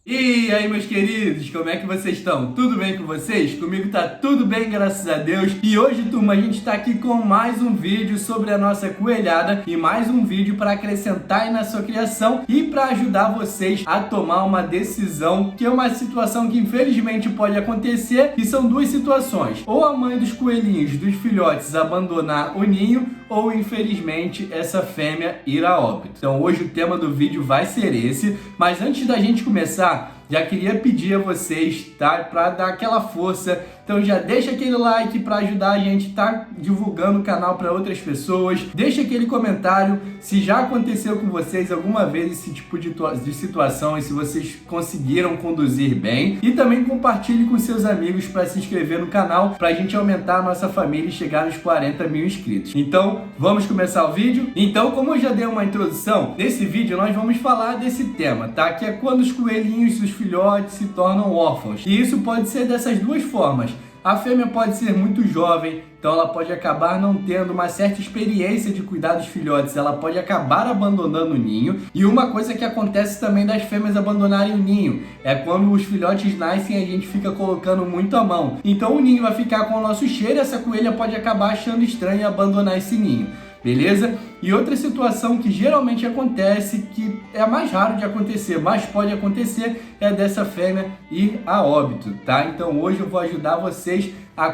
E aí, meus queridos, como é que vocês estão? Tudo bem com vocês? Comigo tá tudo bem, graças a Deus. E hoje, turma, a gente tá aqui com mais um vídeo sobre a nossa coelhada e mais um vídeo para acrescentar aí na sua criação e para ajudar vocês a tomar uma decisão, que é uma situação que infelizmente pode acontecer, que são duas situações: ou a mãe dos coelhinhos, dos filhotes, abandonar o ninho, ou infelizmente essa fêmea ir a óbito. Então hoje o tema do vídeo vai ser esse, mas antes da gente começar, já queria pedir a vocês, tá? Para dar aquela força. Então já deixa aquele like para ajudar a gente tá divulgando o canal para outras pessoas. Deixa aquele comentário se já aconteceu com vocês alguma vez esse tipo de situação e se vocês conseguiram conduzir bem. E também compartilhe com seus amigos para se inscrever no canal, para a gente aumentar a nossa família e chegar nos 40 mil inscritos. Então vamos começar o vídeo? Então, como eu já dei uma introdução, nesse vídeo nós vamos falar desse tema, tá? Que é quando os coelhinhos, os filhotes se tornam órfãos. E isso pode ser dessas duas formas. A fêmea pode ser muito jovem, então ela pode acabar não tendo uma certa experiência de cuidar dos filhotes, ela pode acabar abandonando o ninho. E uma coisa que acontece também das fêmeas abandonarem o ninho é quando os filhotes nascem, a gente fica colocando muito a mão. Então o ninho vai ficar com o nosso cheiro e essa coelha pode acabar achando estranho e abandonar esse ninho. Beleza? E outra situação que geralmente acontece, que é mais raro de acontecer, mas pode acontecer, é dessa fêmea ir a óbito, tá? Então hoje eu vou ajudar vocês a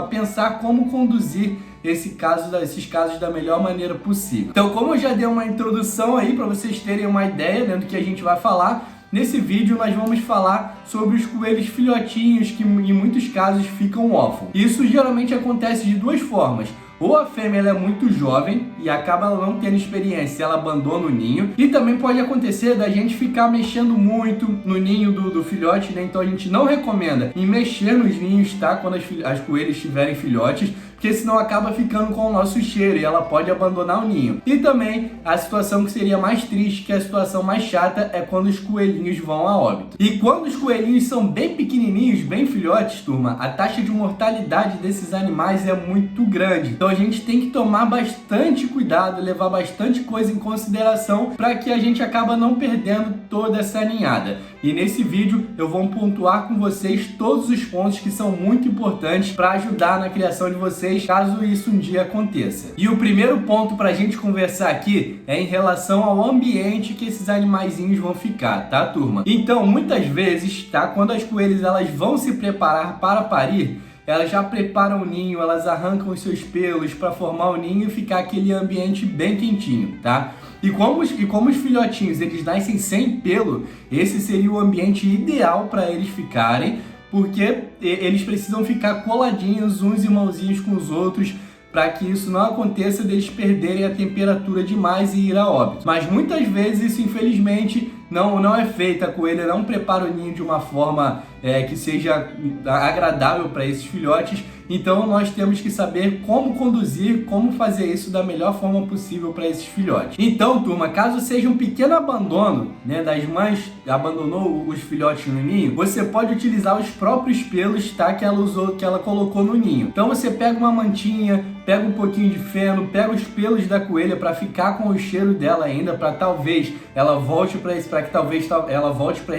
pensar como conduzir esses casos da melhor maneira possível. Então, como eu já dei uma introdução aí para vocês terem uma ideia, né, do que a gente vai falar, nesse vídeo nós vamos falar sobre os coelhos filhotinhos que em muitos casos ficam órfãos. Isso geralmente acontece de duas formas. Ou a fêmea ela é muito jovem e acaba não tendo experiência, ela abandona o ninho. E também pode acontecer da gente ficar mexendo muito no ninho do filhote, né? Então a gente não recomenda em mexer nos ninhos, tá? Quando as coelhas tiverem filhotes, porque senão acaba ficando com o nosso cheiro e ela pode abandonar o ninho. E também a situação que seria mais triste, que é a situação mais chata, é quando os coelhinhos vão a óbito. E quando os coelhinhos são bem pequenininhos, bem filhotes, turma, a taxa de mortalidade desses animais é muito grande. Então a gente tem que tomar bastante cuidado, levar bastante coisa em consideração para que a gente acaba não perdendo toda essa ninhada. E nesse vídeo eu vou pontuar com vocês todos os pontos que são muito importantes para ajudar na criação de vocês, caso isso um dia aconteça. E o primeiro ponto para a gente conversar aqui é em relação ao ambiente que esses animaizinhos vão ficar, tá, turma? Então, muitas vezes, tá, quando as coelhas elas vão se preparar para parir, elas já preparam o ninho, elas arrancam os seus pelos para formar o ninho e ficar aquele ambiente bem quentinho, tá? E como os filhotinhos eles nascem sem pelo, esse seria o ambiente ideal para eles ficarem, porque eles precisam ficar coladinhos uns irmãozinhos com os outros, para que isso não aconteça deles perderem a temperatura demais e ir a óbito. Mas muitas vezes isso infelizmente não é feito, a coelha não prepara o ninho de uma forma que seja agradável para esses filhotes. Então nós temos que saber como conduzir, como fazer isso da melhor forma possível para esses filhotes. Então, turma, caso seja um pequeno abandono, né, das mães abandonou os filhotes no ninho, você pode utilizar os próprios pelos, tá, que ela colocou no ninho. Então você pega uma mantinha, pega um pouquinho de feno, pega os pelos da coelha para ficar com o cheiro dela ainda, para talvez ela volte para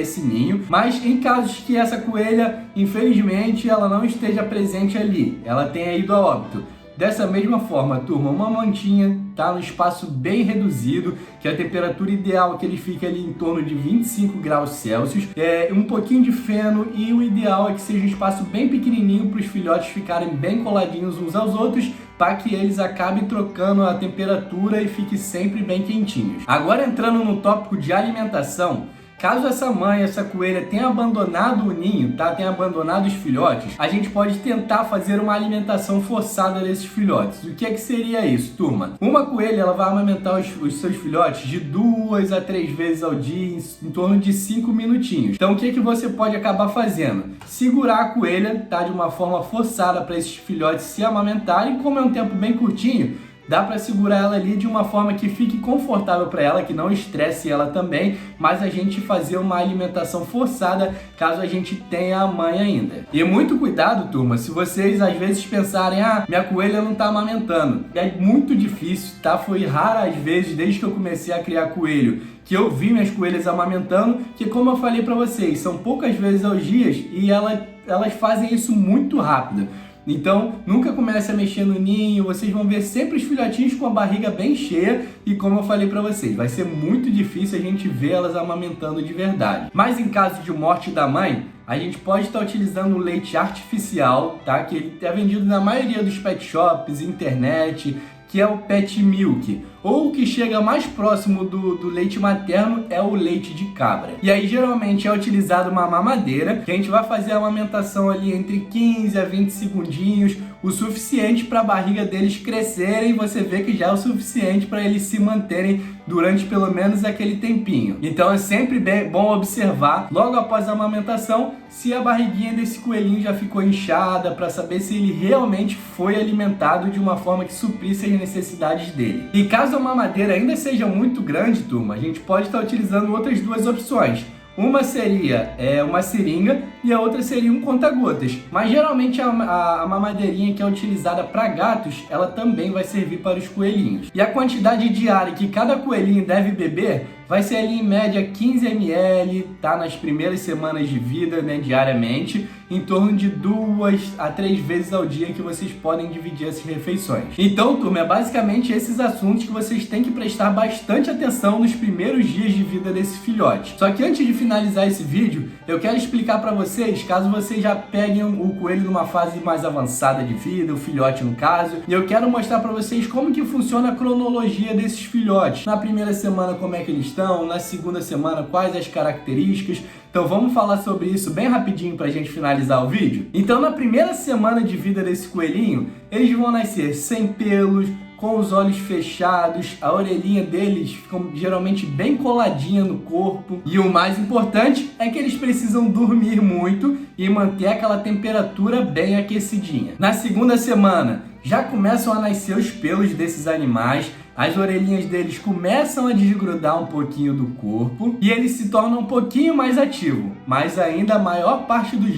esse ninho. Mas em casos que essa coelha, infelizmente, ela não esteja presente ali, ela tenha ido a óbito, dessa mesma forma, turma, uma mantinha, tá, no espaço bem reduzido, que a temperatura ideal é que ele fique ali em torno de 25 graus Celsius, um pouquinho de feno, e o ideal é que seja um espaço bem pequenininho para os filhotes ficarem bem coladinhos uns aos outros, para que eles acabem trocando a temperatura e fiquem sempre bem quentinhos. Agora entrando no tópico de alimentação, caso essa mãe, essa coelha tenha abandonado o ninho, tá? Tenha abandonado os filhotes, a gente pode tentar fazer uma alimentação forçada desses filhotes. O que é que seria isso, turma? Uma coelha ela vai amamentar os seus filhotes de 2 a 3 vezes ao dia, em torno de 5 minutinhos. Então o que é que você pode acabar fazendo? Segurar a coelha, tá? De uma forma forçada para esses filhotes se amamentarem. Como é um tempo bem curtinho, dá para segurar ela ali de uma forma que fique confortável para ela, que não estresse ela também, mas a gente fazer uma alimentação forçada caso a gente tenha a mãe ainda. E muito cuidado, turma, se vocês às vezes pensarem, minha coelha não tá amamentando. É muito difícil, tá? Foi raro às vezes, desde que eu comecei a criar coelho, que eu vi minhas coelhas amamentando, que como eu falei para vocês, são poucas vezes aos dias e elas fazem isso muito rápido. Então, nunca comece a mexer no ninho, vocês vão ver sempre os filhotinhos com a barriga bem cheia e como eu falei pra vocês, vai ser muito difícil a gente ver elas amamentando de verdade. Mas em caso de morte da mãe, a gente pode estar utilizando o leite artificial, tá? Que ele é vendido na maioria dos pet shops, internet, que é o pet milk. Ou o que chega mais próximo do leite materno é o leite de cabra. E aí geralmente é utilizado uma mamadeira, que a gente vai fazer a amamentação ali entre 15 a 20 segundinhos, o suficiente para a barriga deles crescerem, você vê que já é o suficiente para eles se manterem durante pelo menos aquele tempinho. Então é sempre bom observar, logo após a amamentação, se a barriguinha desse coelhinho já ficou inchada, para saber se ele realmente foi alimentado de uma forma que suprisse as necessidades dele. E caso a mamadeira ainda seja muito grande, turma, a gente pode estar utilizando outras duas opções. Uma seria uma seringa e a outra seria um conta-gotas. Mas geralmente a mamadeirinha que é utilizada para gatos, ela também vai servir para os coelhinhos. E a quantidade diária que cada coelhinho deve beber vai ser ali em média 15 ml, tá? Nas primeiras semanas de vida, né, diariamente, em torno de 2 a 3 vezes ao dia que vocês podem dividir essas refeições. Então, turma, é basicamente esses assuntos que vocês têm que prestar bastante atenção nos primeiros dias de vida desse filhote. Só que antes de finalizar esse vídeo, eu quero explicar para vocês, caso vocês já peguem o coelho numa fase mais avançada de vida, o filhote no caso, e eu quero mostrar para vocês como que funciona a cronologia desses filhotes. Na primeira semana, como é que eles estão, na segunda semana, quais as características. Então vamos falar sobre isso bem rapidinho para a gente finalizar o vídeo. Então na primeira semana de vida desse coelhinho, eles vão nascer sem pelos, com os olhos fechados, a orelhinha deles fica geralmente bem coladinha no corpo. E o mais importante é que eles precisam dormir muito e manter aquela temperatura bem aquecidinha. Na segunda semana, já começam a nascer os pelos desses animais, as orelhinhas deles começam a desgrudar um pouquinho do corpo e eles se tornam um pouquinho mais ativos, mas ainda a maior parte do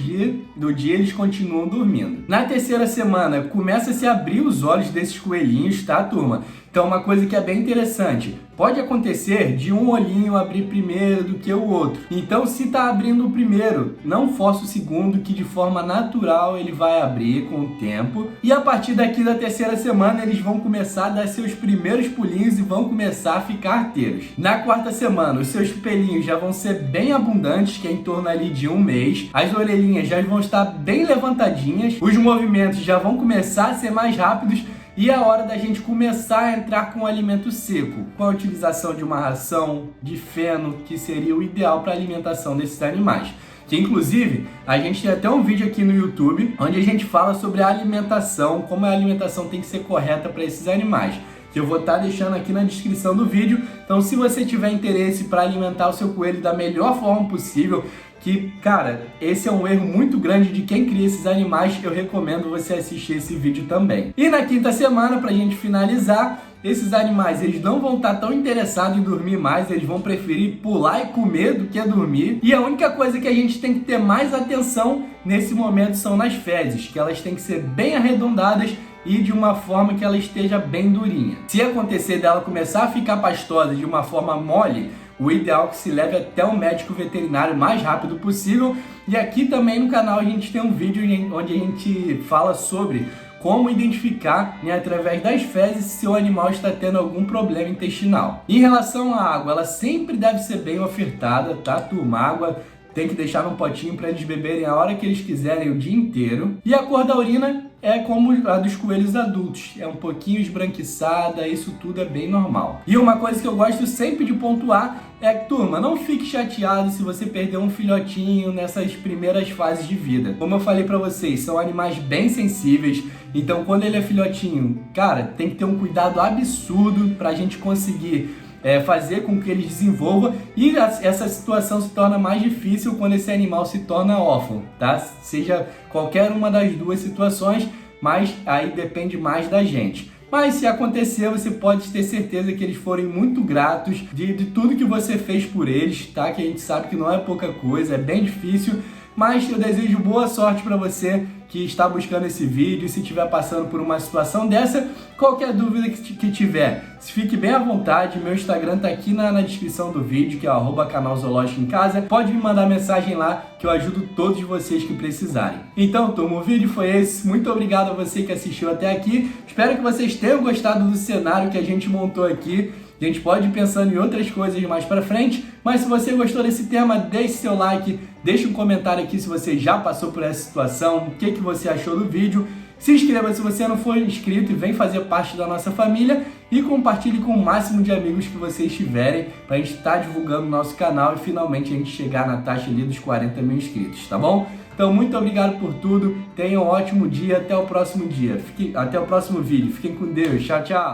dia eles continuam dormindo. Na terceira semana começa a se abrir os olhos desses coelhinhos, tá, turma? Então uma coisa que é bem interessante, pode acontecer de um olhinho abrir primeiro do que o outro. Então se tá abrindo o primeiro, não força o segundo, que de forma natural ele vai abrir com o tempo. E a partir daqui da terceira semana eles vão começar a dar seus primeiros pulinhos e vão começar a ficar arteiros. Na quarta semana os seus pelinhos já vão ser bem abundantes, que é em torno ali de um mês. As orelhinhas já vão estar bem levantadinhas, os movimentos já vão começar a ser mais rápidos. E é a hora da gente começar a entrar com o alimento seco, com a utilização de uma ração de feno, que seria o ideal para a alimentação desses animais. Que inclusive, a gente tem até um vídeo aqui no YouTube, onde a gente fala sobre a alimentação, como a alimentação tem que ser correta para esses animais, que eu vou estar deixando aqui na descrição do vídeo. Então se você tiver interesse para alimentar o seu coelho da melhor forma possível, que, cara, esse é um erro muito grande de quem cria esses animais, eu recomendo você assistir esse vídeo também. E na quinta semana, pra gente finalizar, esses animais, eles não vão estar tão interessados em dormir mais, eles vão preferir pular e comer do que dormir. E a única coisa que a gente tem que ter mais atenção nesse momento são nas fezes, que elas têm que ser bem arredondadas e de uma forma que ela esteja bem durinha. Se acontecer dela começar a ficar pastosa de uma forma mole, o ideal é que se leve até o médico veterinário o mais rápido possível. E aqui também no canal a gente tem um vídeo onde a gente fala sobre como identificar, né, através das fezes, se o animal está tendo algum problema intestinal. Em relação à água, ela sempre deve ser bem ofertada, tá, turma? A água tem que deixar num potinho para eles beberem a hora que eles quiserem, o dia inteiro. E a cor da urina é como a dos coelhos adultos, é um pouquinho esbranquiçada, isso tudo é bem normal. E uma coisa que eu gosto sempre de pontuar é que, turma, não fique chateado se você perder um filhotinho nessas primeiras fases de vida. Como eu falei pra vocês, são animais bem sensíveis, então quando ele é filhotinho, cara, tem que ter um cuidado absurdo pra gente conseguir fazer com que eles desenvolvam, e essa situação se torna mais difícil quando esse animal se torna órfão, tá? Seja qualquer uma das duas situações, mas aí depende mais da gente. Mas se acontecer, você pode ter certeza que eles forem muito gratos de tudo que você fez por eles, tá? Que a gente sabe que não é pouca coisa, é bem difícil. Mas eu desejo boa sorte para você que está buscando esse vídeo. Se estiver passando por uma situação dessa, qualquer dúvida que tiver, fique bem à vontade. Meu Instagram tá aqui na descrição do vídeo, que é @canal Zoológico em Casa. Pode me mandar mensagem lá que eu ajudo todos vocês que precisarem. Então, turma, o vídeo foi esse. Muito obrigado a você que assistiu até aqui. Espero que vocês tenham gostado do cenário que a gente montou aqui. A gente pode ir pensando em outras coisas mais pra frente, mas se você gostou desse tema, deixe seu like, deixe um comentário aqui se você já passou por essa situação, o que você achou do vídeo. Se inscreva se você não for inscrito e vem fazer parte da nossa família e compartilhe com o máximo de amigos que vocês tiverem pra gente estar divulgando o nosso canal e finalmente a gente chegar na taxa ali dos 40 mil inscritos, tá bom? Então, muito obrigado por tudo, tenham um ótimo dia, até o próximo vídeo. Fiquem com Deus, tchau, tchau!